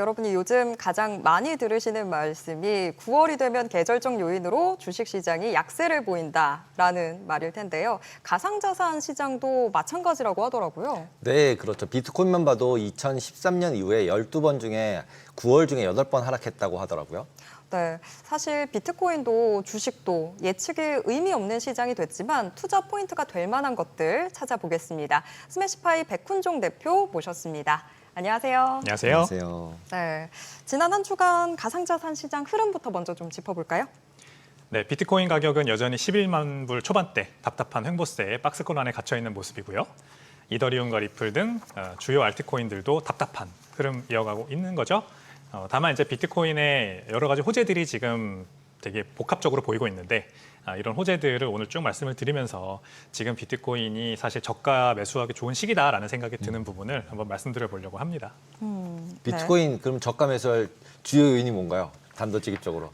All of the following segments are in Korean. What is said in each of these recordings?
여러분이 요즘 가장 많이 들으시는 말씀이 9월이 되면 계절적 요인으로 주식시장이 약세를 보인다라는 말일 텐데요. 가상자산 시장도 마찬가지라고 하더라고요. 네, 그렇죠. 비트코인만 봐도 2013년 이후에 12번 중에 9월 중에 8번 하락했다고 하더라고요. 네, 사실 비트코인도 주식도 예측이 의미 없는 시장이 됐지만 투자 포인트가 될 만한 것들 찾아보겠습니다. 스매시파이 백훈종 대표 모셨습니다. 안녕하세요. 안녕하세요. 안녕하세요. 네, 지난 한 주간 가상자산 시장 흐름부터 먼저 좀 짚어볼까요? 네, 비트코인 가격은 여전히 11만 불 초반대 답답한 횡보세에 박스권 안에 갇혀 있는 모습이고요. 이더리움과 리플 등 주요 알트코인들도 답답한 흐름 이어가고 있는 거죠. 다만 이제 비트코인의 여러 가지 호재들이 지금 되게 복합적으로 보이고 있는데 이런 호재들을 오늘 쭉 말씀을 드리면서 지금 비트코인이 사실 저가 매수하기 좋은 시기다라는 생각이 드는 부분을 한번 말씀드려 보려고 합니다. 비트코인 그럼 저가 매수할 주요 요인이 뭔가요? 단도직입적으로.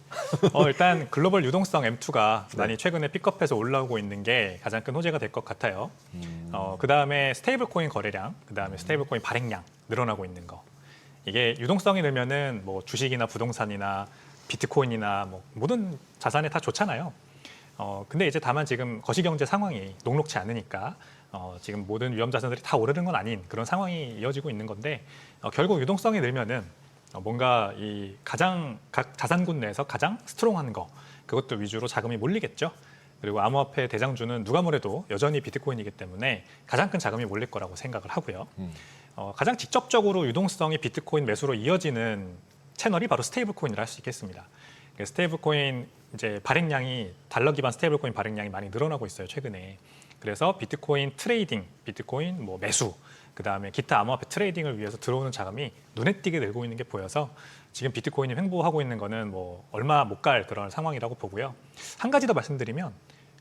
일단 글로벌 유동성 M2가 많이 최근에 픽업해서 올라오고 있는 게 가장 큰 호재가 될 것 같아요. 그다음에 스테이블 코인 거래량, 그다음에 스테이블 코인 발행량 늘어나고 있는 거. 이게 유동성이 늘면은 뭐 주식이나 부동산이나 비트코인이나 뭐 모든 자산에 다 좋잖아요. 근데 이제 다만 지금 거시경제 상황이 녹록치 않으니까 지금 모든 위험 자산들이 다 오르는 건 아닌 그런 상황이 이어지고 있는 건데 결국 유동성이 늘면은 뭔가 각 자산군 내에서 가장 스트롱한 거 그것도 위주로 자금이 몰리겠죠. 그리고 암호화폐 대장주는 누가 뭐래도 여전히 비트코인이기 때문에 가장 큰 자금이 몰릴 거라고 생각을 하고요. 가장 직접적으로 유동성이 비트코인 매수로 이어지는 채널이 바로 스테이블 코인이라 할 수 있겠습니다. 스테이블 코인 이제 발행량이 달러 기반 스테이블 코인 발행량이 많이 늘어나고 있어요, 최근에. 그래서 비트코인 트레이딩, 비트코인 뭐 매수, 그다음에 기타 암호화폐 트레이딩을 위해서 들어오는 자금이 눈에 띄게 늘고 있는 게 보여서 지금 비트코인이 횡보하고 있는 거는 뭐 얼마 못 갈 그런 상황이라고 보고요. 한 가지 더 말씀드리면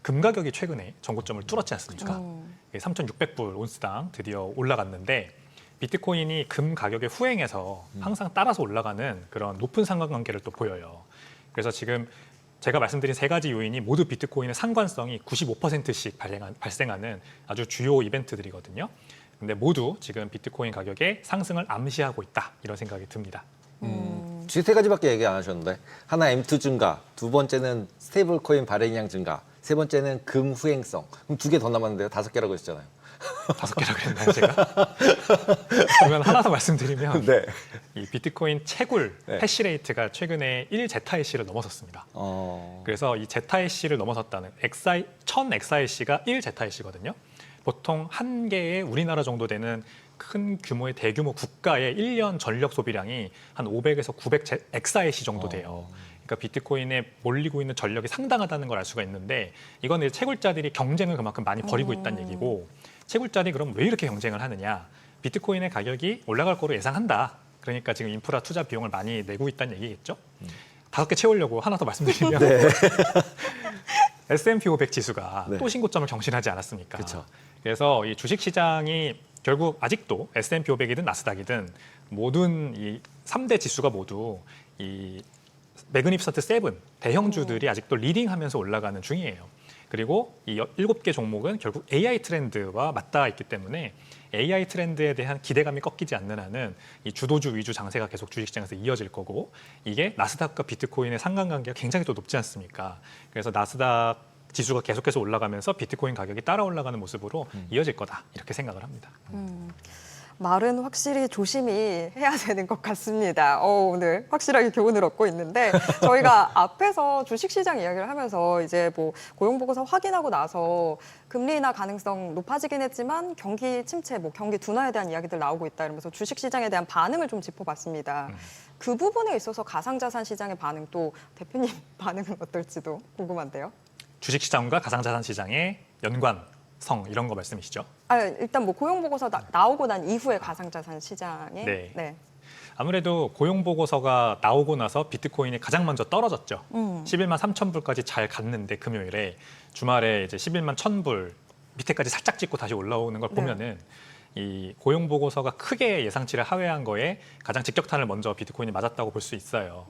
금 가격이 최근에 전고점을 뚫었지 않습니까? 3,600불 온스당 드디어 올라갔는데 비트코인이 금 가격에 후행해서 항상 따라서 올라가는 그런 높은 상관관계를 또 보여요. 그래서 지금 제가 말씀드린 세 가지 요인이 모두 비트코인의 상관성이 95%씩 발생하는 아주 주요 이벤트들이거든요. 근데 모두 지금 비트코인 가격의 상승을 암시하고 있다 이런 생각이 듭니다. 주식 세 가지밖에 얘기 안 하셨는데 하나 M2 증가, 두 번째는 스테이블 코인 발행량 증가, 세 번째는 금 후행성. 그럼 2개 더 남았는데요. 5개라고 했잖아요. 5개라고 그랬나요, 제가? 그러면 하나 더 말씀드리면 네. 이 비트코인 채굴 네. 해시레이트가 최근에 1제타해시를 넘어섰습니다. 그래서 이 제타해시를 넘어섰다는 1000엑사해시가 1제타해시거든요. 보통 한 개의 우리나라 정도 되는 큰 규모의 대규모 국가의 1년 전력 소비량이 한 500에서 900 엑사해시 정도 돼요. 그러니까 비트코인에 몰리고 있는 전력이 상당하다는 걸 알 수가 있는데 이건 채굴자들이 경쟁을 그만큼 많이 벌이고 있다는 얘기고 채굴자들이 그럼 왜 이렇게 경쟁을 하느냐. 비트코인의 가격이 올라갈 거로 예상한다. 그러니까 지금 인프라 투자 비용을 많이 내고 있다는 얘기겠죠. 5개 채우려고 하나 더 말씀드리면 네. S&P 500 지수가 네. 또 신고점을 경신하지 않았습니까? 그쵸. 그래서 이 주식시장이 결국 아직도 S&P 500이든 나스닥이든 모든 이 3대 지수가 모두 이 매그니피선트 7 대형주들이 아직도 리딩하면서 올라가는 중이에요. 그리고 이 7개 종목은 결국 AI 트렌드와 맞닿아 있기 때문에 AI 트렌드에 대한 기대감이 꺾이지 않는 한은 이 주도주 위주 장세가 계속 주식시장에서 이어질 거고 이게 나스닥과 비트코인의 상관관계가 굉장히 또 높지 않습니까? 그래서 나스닥 지수가 계속해서 올라가면서 비트코인 가격이 따라 올라가는 모습으로 이어질 거다 이렇게 생각을 합니다. 말은 확실히 조심히 해야 되는 것 같습니다. 오늘 확실하게 교훈을 얻고 있는데 저희가 앞에서 주식시장 이야기를 하면서 이제 뭐 고용보고서 확인하고 나서 금리 인하 가능성 높아지긴 했지만 경기 침체, 뭐 경기 둔화에 대한 이야기들 나오고 있다 이러면서 주식시장에 대한 반응을 좀 짚어봤습니다. 그 부분에 있어서 가상자산 시장의 반응 또 대표님 반응은 어떨지도 궁금한데요. 주식시장과 가상자산 시장의 연관성 이런 거 말씀이시죠? 일단 뭐 고용보고서 나오고 난 이후에 가상자산 시장에 네. 아무래도 고용보고서가 나오고 나서 비트코인이 가장 먼저 떨어졌죠. 11만 3천 불까지 잘 갔는데 금요일에 주말에 이제 11만 1천 불 밑에까지 살짝 찍고 다시 올라오는 걸 보면은 이 고용보고서가 크게 예상치를 하회한 거에 가장 직격탄을 먼저 비트코인이 맞았다고 볼 수 있어요.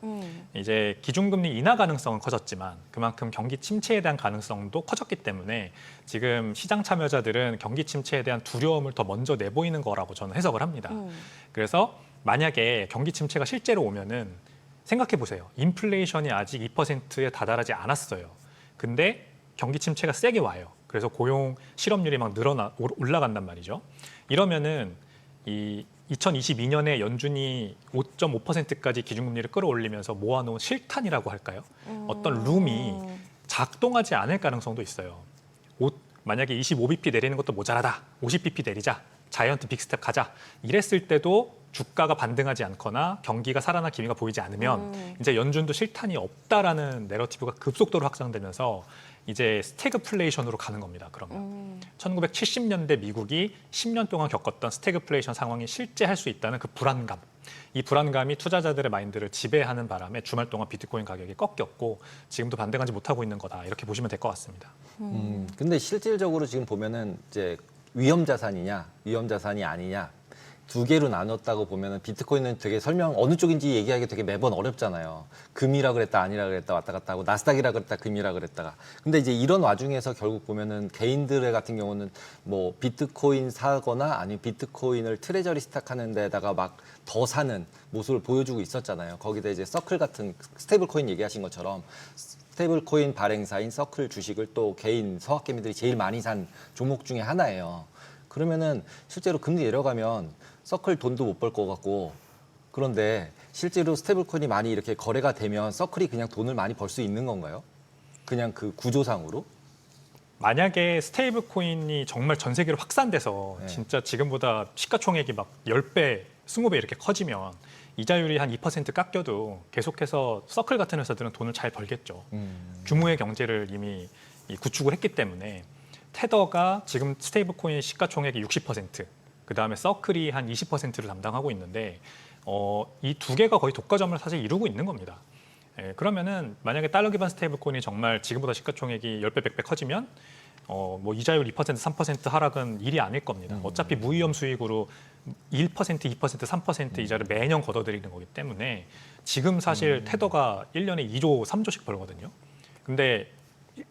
이제 기준금리 인하 가능성은 커졌지만 그만큼 경기 침체에 대한 가능성도 커졌기 때문에 지금 시장 참여자들은 경기 침체에 대한 두려움을 더 먼저 내보이는 거라고 저는 해석을 합니다. 그래서 만약에 경기 침체가 실제로 오면은 생각해 보세요. 인플레이션이 아직 2%에 다다르지 않았어요. 근데 경기 침체가 세게 와요. 그래서 고용 실업률이 막 올라간단 말이죠. 이러면은 이 2022년에 연준이 5.5%까지 기준금리를 끌어올리면서 모아놓은 실탄이라고 할까요? 어떤 룸이 작동하지 않을 가능성도 있어요. 만약에 25bp 내리는 것도 모자라다. 50bp 내리자. 자이언트 빅스텝 가자. 이랬을 때도 주가가 반등하지 않거나 경기가 살아날 기미가 보이지 않으면 이제 연준도 실탄이 없다라는 내러티브가 급속도로 확산되면서 이제 스태그플레이션으로 가는 겁니다. 그러면 1970년대 미국이 10년 동안 겪었던 스태그플레이션 상황이 실제 할 수 있다는 그 불안감. 이 불안감이 투자자들의 마인드를 지배하는 바람에 주말 동안 비트코인 가격이 꺾였고 지금도 반등하지 못하고 있는 거다. 이렇게 보시면 될 것 같습니다. 근데 실질적으로 지금 보면은 이제 위험 자산이냐, 위험 자산이 아니냐 두 개로 나눴다고 보면은 비트코인은 되게 어느 쪽인지 얘기하기 되게 매번 어렵잖아요. 금이라 그랬다, 아니라 그랬다, 왔다 갔다 하고 나스닥이라 그랬다, 금이라 그랬다가. 근데 이제 이런 와중에서 결국 보면은 개인들의 같은 경우는 뭐 비트코인 사거나 아니면 비트코인을 트레저리 스탁하는 데다가 막 더 사는 모습을 보여주고 있었잖아요. 거기다 이제 서클 같은 스테이블 코인 얘기하신 것처럼 스테이블 코인 발행사인 서클 주식을 또 개인 서학개미들이 제일 많이 산 종목 중에 하나예요. 그러면은 실제로 금리 내려가면 서클 돈도 못 벌 것 같고, 그런데 실제로 스테이블 코인이 많이 이렇게 거래가 되면 서클이 그냥 돈을 많이 벌 수 있는 건가요? 그냥 그 구조상으로? 만약에 스테이블 코인이 정말 전 세계로 확산돼서 네. 진짜 지금보다 시가총액이 막 10배, 20배 이렇게 커지면 이자율이 한 2% 깎여도 계속해서 서클 같은 회사들은 돈을 잘 벌겠죠. 규모의 경제를 이미 구축을 했기 때문에 테더가 지금 스테이블 코인 시가총액이 60%, 그다음에 서클이 한 20%를 담당하고 있는데 이 두 개가 거의 독과점을 사실 이루고 있는 겁니다. 그러면은 만약에 달러 기반 스테이블 코인이 정말 지금보다 시가총액이 10배, 100배 커지면 뭐 이자율 2%, 3% 하락은 일이 아닐 겁니다. 어차피 무위험 수익으로 1%, 2%, 3% 이자를 매년 걷어들이는 거기 때문에 지금 사실 테더가 1년에 2조, 3조씩 벌거든요. 근데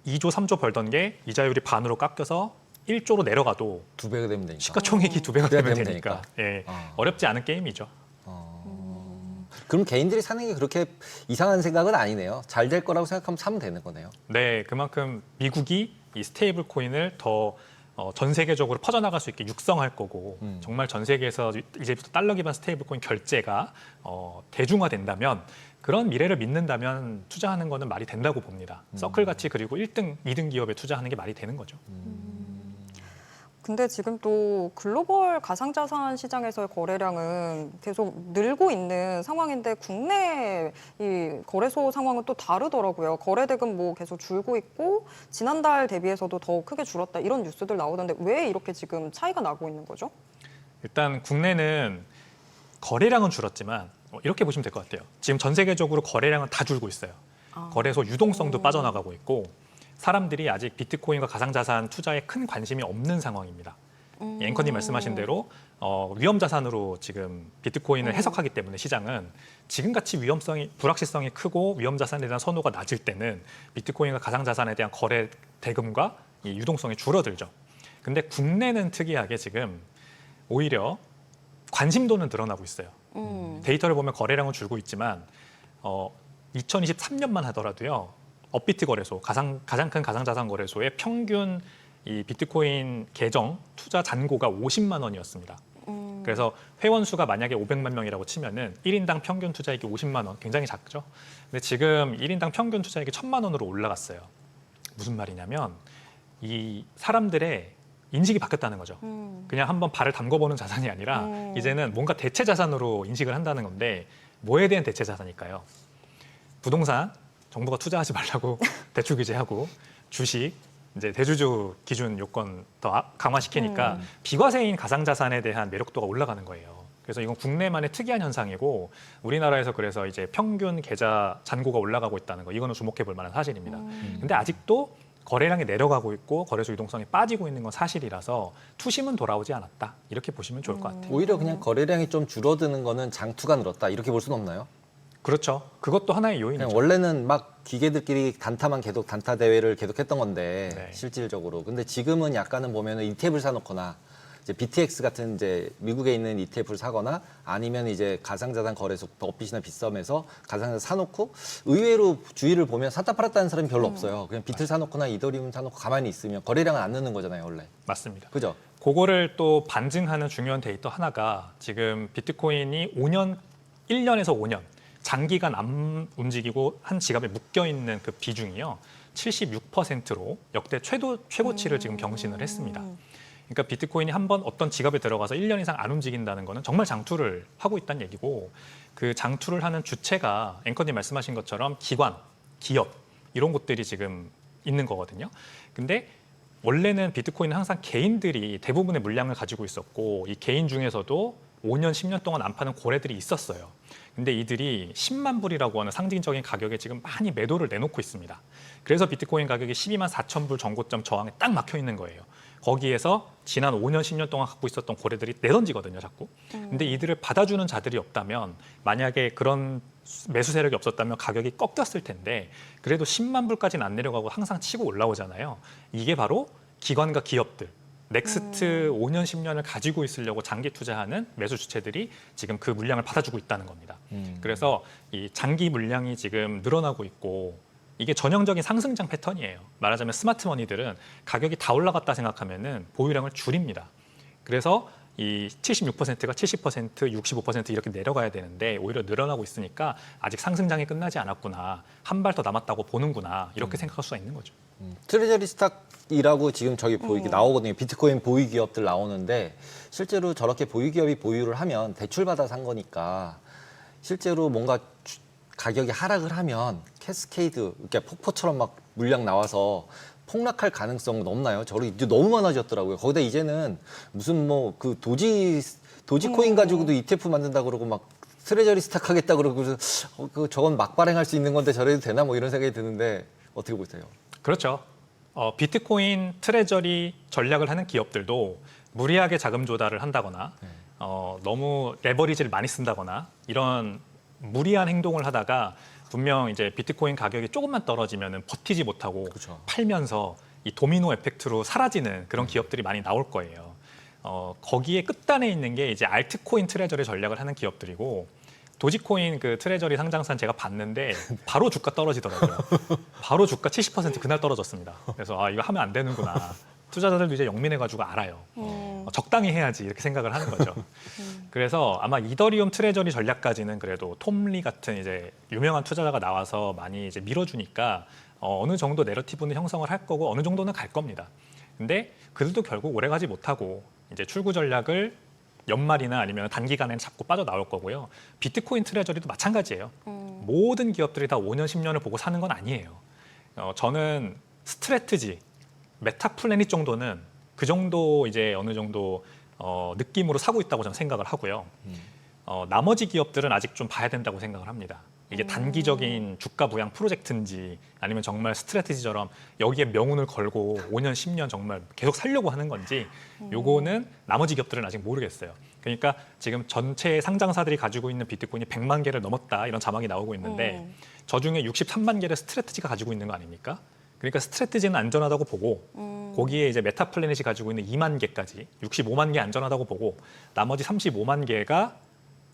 2조, 3조 벌던 게 이자율이 반으로 깎여서 1조로 내려가도 두 배가 되면 되니까. 시가총액이 두 배가 되면 되니까. 예, 아. 어렵지 않은 게임이죠. 그럼 개인들이 사는 게 그렇게 이상한 생각은 아니네요. 잘 될 거라고 생각하면 사면 되는 거네요. 네, 그만큼 미국이 이 스테이블 코인을 더 전 세계적으로 퍼져나갈 수 있게 육성할 거고 정말 전 세계에서 이제부터 달러 기반 스테이블 코인 결제가 대중화된다면 그런 미래를 믿는다면 투자하는 거는 말이 된다고 봅니다. 서클 같이 그리고 1등, 2등 기업에 투자하는 게 말이 되는 거죠. 근데 지금 또 글로벌 가상자산 시장에서의 거래량은 계속 늘고 있는 상황인데 국내 이 거래소 상황은 또 다르더라고요. 거래대금 뭐 계속 줄고 있고 지난달 대비해서도 더 크게 줄었다 이런 뉴스들 나오던데 왜 이렇게 지금 차이가 나고 있는 거죠? 일단 국내는 거래량은 줄었지만 이렇게 보시면 될 것 같아요. 지금 전 세계적으로 거래량은 다 줄고 있어요. 거래소 유동성도 빠져나가고 있고 사람들이 아직 비트코인과 가상자산 투자에 큰 관심이 없는 상황입니다. 앵커님 말씀하신 대로 위험 자산으로 지금 비트코인을 해석하기 때문에 시장은 지금같이 불확실성이 크고 위험 자산에 대한 선호가 낮을 때는 비트코인과 가상자산에 대한 거래 대금과 이 유동성이 줄어들죠. 근데 국내는 특이하게 지금 오히려 관심도는 늘어나고 있어요. 데이터를 보면 거래량은 줄고 있지만 2023년만 하더라도요. 업비트 거래소, 가장 큰 가상자산 거래소의 평균 이 비트코인 계정 투자 잔고가 50만 원이었습니다. 그래서 회원 수가 만약에 500만 명이라고 치면은 1인당 평균 투자액이 50만 원, 굉장히 작죠. 근데 지금 1인당 평균 투자액이 1,000만 원으로 올라갔어요. 무슨 말이냐면 이 사람들의 인식이 바뀌었다는 거죠. 그냥 한번 발을 담궈보는 자산이 아니라 이제는 뭔가 대체 자산으로 인식을 한다는 건데 뭐에 대한 대체 자산일까요? 부동산, 정부가 투자하지 말라고 대출 규제하고 주식, 이제 대주주 기준 요건 더 강화시키니까 비과세인 가상자산에 대한 매력도가 올라가는 거예요. 그래서 이건 국내만의 특이한 현상이고 우리나라에서 그래서 이제 평균 계좌 잔고가 올라가고 있다는 거 이거는 주목해 볼 만한 사실입니다. 근데 아직도 거래량이 내려가고 있고 거래소 유동성이 빠지고 있는 건 사실이라서 투심은 돌아오지 않았다. 이렇게 보시면 좋을 것 같아요. 오히려 그냥 거래량이 좀 줄어드는 거는 장투가 늘었다 이렇게 볼 수는 없나요? 그렇죠. 그것도 하나의 요인이죠. 그냥 원래는 막 기계들끼리 단타만 계속 단타 대회를 계속 했던 건데 네. 실질적으로. 근데 지금은 약간은 보면은 ETF를 사놓거나 이제 BTX 같은 이제 미국에 있는 ETF를 사거나 아니면 이제 가상자산 거래소 업빗이나 빗썸에서 가상자산 사놓고 의외로 주위를 보면 샀다 팔았다는 사람이 별로 없어요. 그냥 비트 사놓거나 이더리움 사놓고 가만히 있으면 거래량은 안 느는 거잖아요, 원래. 맞습니다. 그죠? 그거를 또 반증하는 중요한 데이터 하나가 지금 비트코인이 1년에서 5년 장기간 안 움직이고 한 지갑에 묶여 있는 그 비중이요. 76%로 역대 최고치를 지금 경신을 했습니다. 그러니까 비트코인이 한번 어떤 지갑에 들어가서 1년 이상 안 움직인다는 거는 정말 장투를 하고 있다는 얘기고 그 장투를 하는 주체가 앵커님 말씀하신 것처럼 기관, 기업 이런 곳들이 지금 있는 거거든요. 근데 원래는 비트코인은 항상 개인들이 대부분의 물량을 가지고 있었고 이 개인 중에서도 5년, 10년 동안 안 파는 고래들이 있었어요. 근데 이들이 10만 불이라고 하는 상징적인 가격에 지금 많이 매도를 내놓고 있습니다. 그래서 비트코인 가격이 12만 4천 불 정고점 저항에 딱 막혀 있는 거예요. 거기에서 지난 5년, 10년 동안 갖고 있었던 고래들이 내던지거든요, 자꾸. 근데 이들을 받아주는 자들이 없다면 만약에 그런 매수 세력이 없었다면 가격이 꺾였을 텐데 그래도 10만 불까지는 안 내려가고 항상 치고 올라오잖아요. 이게 바로 기관과 기업들, 넥스트 5년, 10년을 가지고 있으려고 장기 투자하는 매수 주체들이 지금 그 물량을 받아주고 있다는 겁니다. 그래서 이 장기 물량이 지금 늘어나고 있고 이게 전형적인 상승장 패턴이에요. 말하자면 스마트머니들은 가격이 다 올라갔다 생각하면은 보유량을 줄입니다. 그래서 이 76%가 70%, 65% 이렇게 내려가야 되는데 오히려 늘어나고 있으니까 아직 상승장이 끝나지 않았구나. 한 발 더 남았다고 보는구나. 이렇게 생각할 수가 있는 거죠. 트레저리 스탁이라고 지금 저기 이게 나오거든요. 비트코인 보유 기업들 나오는데 실제로 저렇게 보유 기업이 보유를 하면 대출받아 산 거니까 실제로 뭔가 가격이 하락을 하면 캐스케이드, 그러니까 폭포처럼 막 물량 나와서 폭락할 가능성은 없나요? 저를 이제 너무 많아졌더라고요. 거기다 이제는 무슨 뭐 그 도지코인 가지고도 ETF 만든다 그러고 막 트레저리 스탁 하겠다 그러고 그래서 저건 막 발행할 수 있는 건데 저래도 되나 뭐 이런 생각이 드는데 어떻게 보세요? 그렇죠. 비트코인 트레저리 전략을 하는 기업들도 무리하게 자금 조달을 한다거나 너무 레버리지를 많이 쓴다거나 이런 무리한 행동을 하다가 분명 이제 비트코인 가격이 조금만 떨어지면 버티지 못하고 그렇죠. 팔면서 이 도미노 에펙트로 사라지는 그런 기업들이 많이 나올 거예요. 거기에 끝단에 있는 게 이제 알트코인 트레저리 전략을 하는 기업들이고 도지코인 그 트레저리 상장산 제가 봤는데 바로 주가 떨어지더라고요. 바로 주가 70% 그날 떨어졌습니다. 그래서 이거 하면 안 되는구나. 투자자들도 이제 영민해가지고 알아요. 적당히 해야지 이렇게 생각을 하는 거죠. 그래서 아마 이더리움 트레저리 전략까지는 그래도 톰리 같은 이제 유명한 투자자가 나와서 많이 이제 밀어주니까 어느 정도 내러티브는 형성을 할 거고 어느 정도는 갈 겁니다. 근데 그들도 결국 오래가지 못하고 이제 출구 전략을 연말이나 아니면 단기간에 자꾸 빠져나올 거고요. 비트코인 트레저리도 마찬가지예요. 모든 기업들이 다 5년, 10년을 보고 사는 건 아니에요. 저는 스트래티지, 메타플래닛 정도는 그 정도 이제 어느 정도 느낌으로 사고 있다고 저는 생각을 하고요. 나머지 기업들은 아직 좀 봐야 된다고 생각을 합니다. 이게 단기적인 주가 부양 프로젝트인지 아니면 정말 스트래티지처럼 여기에 명운을 걸고 5년, 10년 정말 계속 살려고 하는 건지 요거는 나머지 기업들은 아직 모르겠어요. 그러니까 지금 전체 상장사들이 가지고 있는 비트코인이 100만 개를 넘었다 이런 자막이 나오고 있는데 저 중에 63만 개를 스트래티지가 가지고 있는 거 아닙니까? 그러니까 스트래티지는 안전하다고 보고 거기에 이제 메타플래닛이 가지고 있는 2만 개까지 65만 개 안전하다고 보고 나머지 35만 개가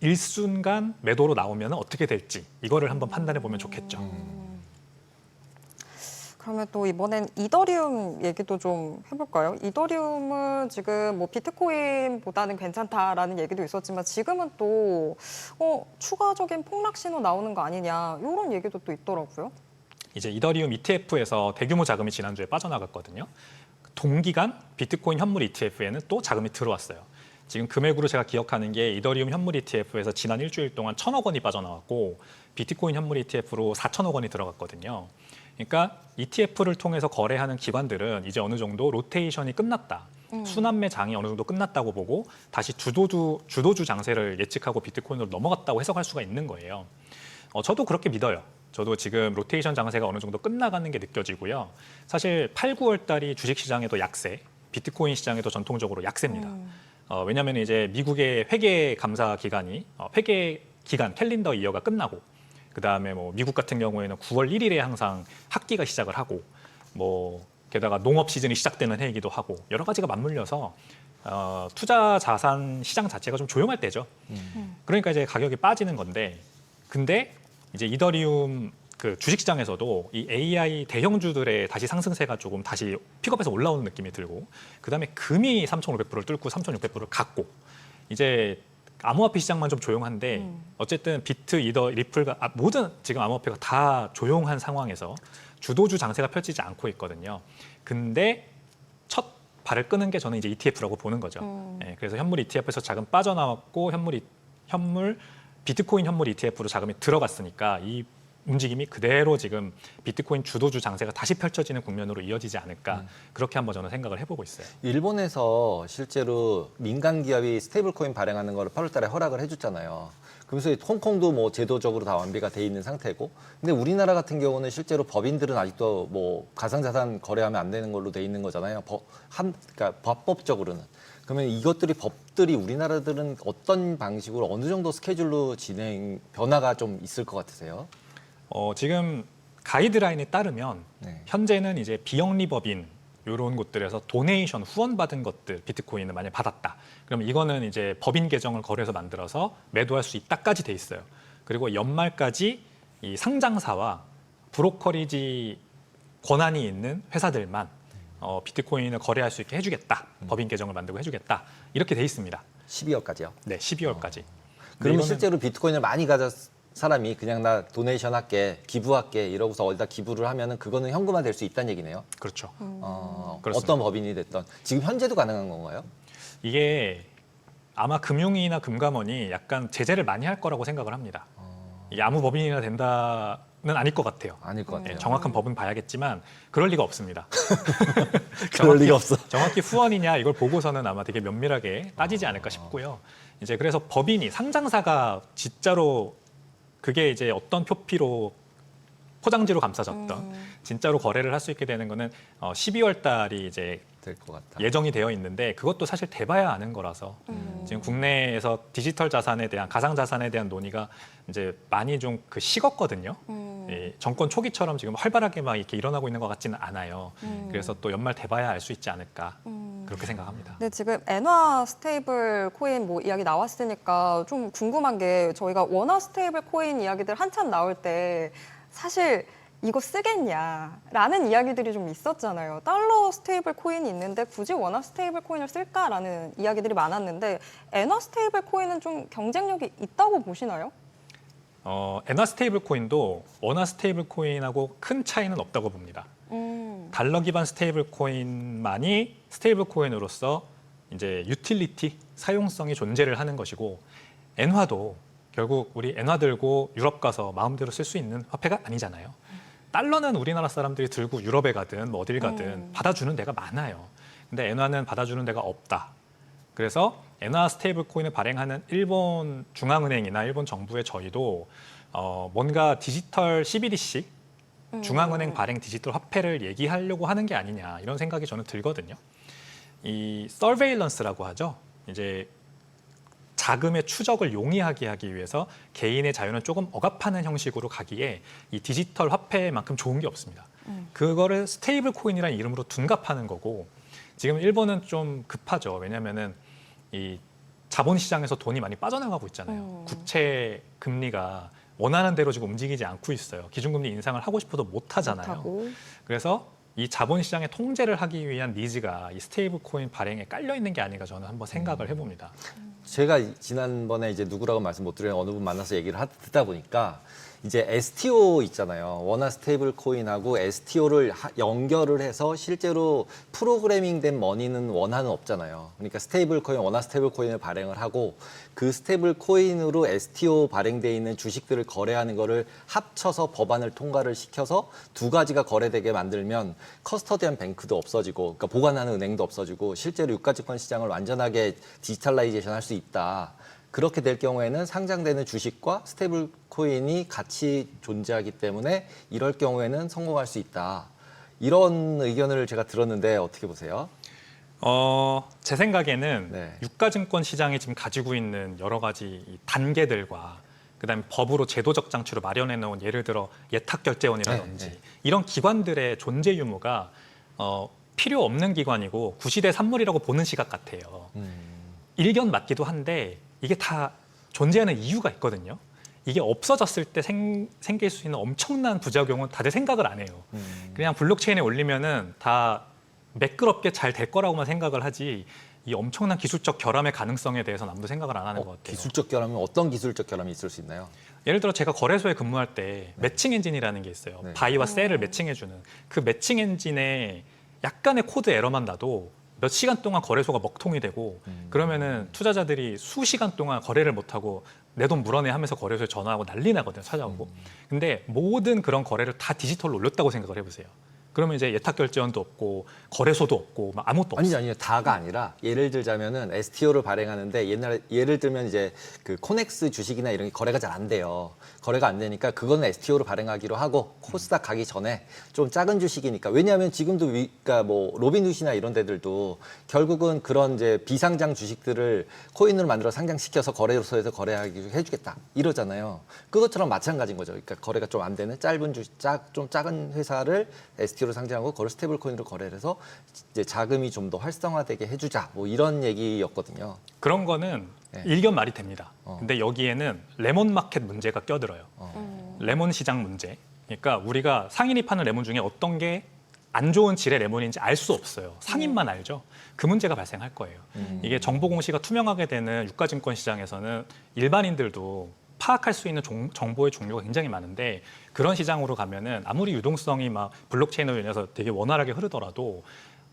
일순간 매도로 나오면 어떻게 될지 이거를 한번 판단해 보면 좋겠죠. 그러면 또 이번엔 이더리움 얘기도 좀 해볼까요? 이더리움은 지금 뭐 비트코인보다는 괜찮다라는 얘기도 있었지만 지금은 또 추가적인 폭락 신호 나오는 거 아니냐 이런 얘기도 또 있더라고요. 이제 이더리움 ETF에서 대규모 자금이 지난주에 빠져나갔거든요. 동기간 비트코인 현물 ETF에는 또 자금이 들어왔어요. 지금 금액으로 제가 기억하는 게 이더리움 현물 ETF에서 지난 일주일 동안 1,000억 원이 빠져나왔고 비트코인 현물 ETF로 4,000억 원이 들어갔거든요. 그러니까 ETF를 통해서 거래하는 기관들은 이제 어느 정도 로테이션이 끝났다. 순환매 장이 어느 정도 끝났다고 보고 다시 주도주 장세를 예측하고 비트코인으로 넘어갔다고 해석할 수가 있는 거예요. 저도 그렇게 믿어요. 저도 지금 로테이션 장세가 어느 정도 끝나가는 게 느껴지고요. 사실 8, 9월 달이 주식시장에도 약세, 비트코인 시장에도 전통적으로 약세입니다. 왜냐하면 이제 미국의 회계 감사 기간이 회계 기간 캘린더 이어가 끝나고 그다음에 뭐 미국 같은 경우에는 9월 1일에 항상 학기가 시작을 하고 뭐 게다가 농업 시즌이 시작되는 해이기도 하고 여러 가지가 맞물려서 투자 자산 시장 자체가 좀 조용할 때죠. 그러니까 이제 가격이 빠지는 건데, 근데 이제 이더리움 그 주식시장에서도 이 AI 대형주들의 다시 상승세가 조금 다시 픽업해서 올라오는 느낌이 들고, 그다음에 금이 3,500불을 뚫고 3,600불을 갔고, 이제 암호화폐 시장만 좀 조용한데 어쨌든 비트, 이더, 리플과 모든 지금 암호화폐가 다 조용한 상황에서 주도주 장세가 펼치지 않고 있거든요. 근데 첫 발을 끄는 게 저는 이제 ETF라고 보는 거죠. 예, 그래서 현물 ETF에서 자금 빠져나왔고 현물 비트코인 현물 ETF로 자금이 들어갔으니까 이 움직임이 그대로 지금 비트코인 주도주 장세가 다시 펼쳐지는 국면으로 이어지지 않을까, 그렇게 한번 저는 생각을 해보고 있어요. 일본에서 실제로 민간 기업이 스테이블 코인 발행하는 거를 8월 달에 허락을 해줬잖아요. 그래서 홍콩도 뭐 제도적으로 다 완비가 돼 있는 상태고, 근데 우리나라 같은 경우는 실제로 법인들은 아직도 뭐 가상자산 거래하면 안 되는 걸로 돼 있는 거잖아요. 그러니까 법적으로는. 그러면 이것들이 법들이 우리나라들은 어떤 방식으로 어느 정도 스케줄로 변화가 좀 있을 것 같으세요? 지금 가이드라인에 따르면 네. 현재는 이제 비영리 법인 이런 곳들에서 도네이션 후원받은 것들 비트코인을 만약 받았다. 그럼 이거는 이제 법인 계정을 거래해서 만들어서 매도할 수 있다까지 돼 있어요. 그리고 연말까지 이 상장사와 브로커리지 권한이 있는 회사들만 비트코인을 거래할 수 있게 해주겠다. 법인 계정을 만들고 해주겠다. 이렇게 돼 있습니다. 12월까지요? 네, 12월까지. 그러면 실제로 비트코인을 많이 가진 사람이 그냥 나 도네이션 할게, 기부할게 이러고서 어디다 기부를 하면은 그거는 현금화 될 수 있다는 얘기네요. 그렇죠. 어떤 법인이 됐던 지금 현재도 가능한 건가요? 이게 아마 금융위나 금감원이 약간 제재를 많이 할 거라고 생각을 합니다. 이게 아무 법인이나 된다는 아닐 것 같아요. 아닐 것 같아요. 정확한 법은 봐야겠지만 그럴 리가 없습니다. 그럴 리가 없어. 정확히 후원이냐 이걸 보고서는 아마 되게 면밀하게 따지지 않을까 싶고요. 이제 그래서 법인이 상장사가 진짜로 그게 이제 어떤 표피로 포장지로 감싸졌던 진짜로 거래를 할 수 있게 되는 거는 12월 달이 이제 될 것 같다. 예정이 되어 있는데, 그것도 사실 돼봐야 아는 거라서 지금 국내에서 디지털 자산에 대한 가상 자산에 대한 논의가 이제 많이 좀 식었거든요. 이 정권 초기처럼 지금 활발하게 막 이렇게 일어나고 있는 것 같지는 않아요. 그래서 또 연말 돼봐야 알 수 있지 않을까, 그렇게 생각합니다. 네, 지금 엔화 스테이블 코인 뭐 이야기 나왔으니까 좀 궁금한 게, 저희가 원화 스테이블 코인 이야기들 한참 나올 때 사실 이거 쓰겠냐라는 이야기들이 좀 있었잖아요. 달러 스테이블 코인이 있는데 굳이 원화 스테이블 코인을 쓸까라는 이야기들이 많았는데, 엔화 스테이블 코인은 좀 경쟁력이 있다고 보시나요? 엔화 스테이블 코인도 원화 스테이블 코인하고 큰 차이는 없다고 봅니다. 달러 기반 스테이블 코인만이 스테이블 코인으로서 이제 유틸리티, 사용성이 존재를 하는 것이고, 엔화도 결국 우리 엔화 들고 유럽 가서 마음대로 쓸 수 있는 화폐가 아니잖아요. 달러는 우리나라 사람들이 들고 유럽에 가든 뭐 어딜 가든 받아주는 데가 많아요. 근데 엔화는 받아주는 데가 없다. 그래서 엔화 스테이블 코인을 발행하는 일본 중앙은행이나 일본 정부의 저희도 뭔가 디지털 CBDC, 중앙은행 발행 디지털 화폐를 얘기하려고 하는 게 아니냐, 이런 생각이 저는 들거든요. 이 서베일런스라고 하죠. 이제 자금의 추적을 용이하게 하기 위해서 개인의 자유는 조금 억압하는 형식으로 가기에 이 디지털 화폐만큼 좋은 게 없습니다. 그거를 스테이블 코인이라는 이름으로 둔갑하는 거고, 지금 일본은 좀 급하죠. 왜냐하면은 이 자본시장에서 돈이 많이 빠져나가고 있잖아요. 국채 금리가 원하는 대로 지금 움직이지 않고 있어요. 기준금리 인상을 하고 싶어도 못 하잖아요. 못하고. 그래서 이 자본시장의 통제를 하기 위한 니즈가 이 스테이블 코인 발행에 깔려 있는 게 아닌가, 저는 한번 생각을 해봅니다. 제가 지난번에 이제 누구라고 말씀 못 드려요. 어느 분 만나서 얘기를 듣다 보니까 이제 STO 있잖아요. 원화 스테이블 코인하고 STO를 연결을 해서 실제로 프로그래밍된 머니는 원화는 없잖아요. 그러니까 스테이블 코인, 원화 스테이블 코인을 발행을 하고 그 스테이블 코인으로 STO 발행돼 있는 주식들을 거래하는 거를 합쳐서 법안을 통과를 시켜서 두 가지가 거래되게 만들면 커스터디안 뱅크도 없어지고, 그러니까 보관하는 은행도 없어지고 실제로 유가증권 시장을 완전하게 디지털라이제이션 할 수 있다. 그렇게 될 경우에는 상장되는 주식과 스테이블 코인이 같이 존재하기 때문에 이럴 경우에는 성공할 수 있다. 이런 의견을 제가 들었는데 어떻게 보세요? 제 생각에는 네. 유가증권 시장이 지금 가지고 있는 여러 가지 이 단계들과 그다음에 법으로 제도적 장치로 마련해 놓은, 예를 들어 예탁결제원이라든지 네. 이런 기관들의 존재 유무가 필요 없는 기관이고 구시대 산물이라고 보는 시각 같아요. 일견 맞기도 한데 이게 다 존재하는 이유가 있거든요. 이게 없어졌을 때 생길 수 있는 엄청난 부작용은 다들 생각을 안 해요. 그냥 블록체인에 올리면은 다 매끄럽게 잘 될 거라고만 생각을 하지 이 엄청난 기술적 결함의 가능성에 대해서는 아무도 생각을 안 하는 것 같아요. 기술적 결함은 어떤 기술적 결함이 있을 수 있나요? 예를 들어 제가 거래소에 근무할 때 매칭 엔진이라는 게 있어요. 네. 바이와 셀을 매칭해주는 그 매칭 엔진에 약간의 코드 에러만 나도 몇 시간 동안 거래소가 먹통이 되고 그러면은 투자자들이 수시간 동안 거래를 못하고 내 돈 물어내 하면서 거래소에 전화하고 난리 나거든요. 찾아오고. 근데 모든 그런 거래를 다 디지털로 올렸다고 생각을 해보세요. 그러면 이제 예탁 결제원도 없고 거래소도 없고 막 아무것도 없어요. 아니요, 다가 아니라 예를 들자면은 STO를 발행하는데 옛날에 예를 들면 이제 그 코넥스 주식이나 이런 게 거래가 잘 안 돼요. 거래가 안 되니까 그거는 STO를 발행하기로 하고 코스닥 가기 전에 좀 작은 주식이니까 왜냐하면 지금도 그러니까 뭐 로빈훗이나 이런 데들도 결국은 그런 이제 비상장 주식들을 코인으로 만들어 상장시켜서 거래소에서 거래하기 해주겠다 이러잖아요. 그것처럼 마찬가지인 거죠. 그러니까 거래가 좀 안 되는 짧은 주식, 좀 작은 회사를 STO로 상장하고 그걸 스테이블 코인으로 거래를 해서 이제 자금이 좀 더 활성화되게 해주자 뭐 이런 얘기였거든요. 그런 거는 네. 일견 말이 됩니다. 근데 여기에는 레몬 마켓 문제가 껴들어요. 레몬 시장 문제. 그러니까 우리가 상인이 파는 레몬 중에 어떤 게 안 좋은 질의 레몬인지 알 수 없어요. 상인만 알죠. 그 문제가 발생할 거예요. 이게 정보 공시가 투명하게 되는 유가증권 시장에서는 일반인들도 파악할 수 있는 정보의 종류가 굉장히 많은데 그런 시장으로 가면은 아무리 유동성이 막 블록체인으로 인해서 되게 원활하게 흐르더라도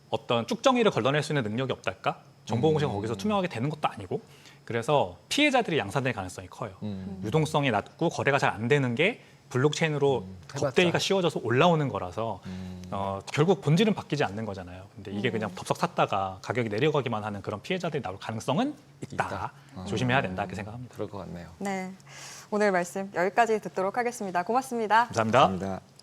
어떤 쭉정이를 걸러낼 수 있는 능력이 없달까? 정보 공시가 거기서 투명하게 되는 것도 아니고 그래서 피해자들이 양산될 가능성이 커요. 유동성이 낮고 거래가 잘 안 되는 게 블록체인으로 겁대기가 씌워져서 올라오는 거라서 결국 본질은 바뀌지 않는 거잖아요. 근데 이게 그냥 덥석 샀다가 가격이 내려가기만 하는 그런 피해자들이 나올 가능성은 있다. 조심해야 된다 이렇게 생각합니다. 그럴 것 같네요. 네. 오늘 말씀 여기까지 듣도록 하겠습니다. 고맙습니다. 감사합니다. 감사합니다.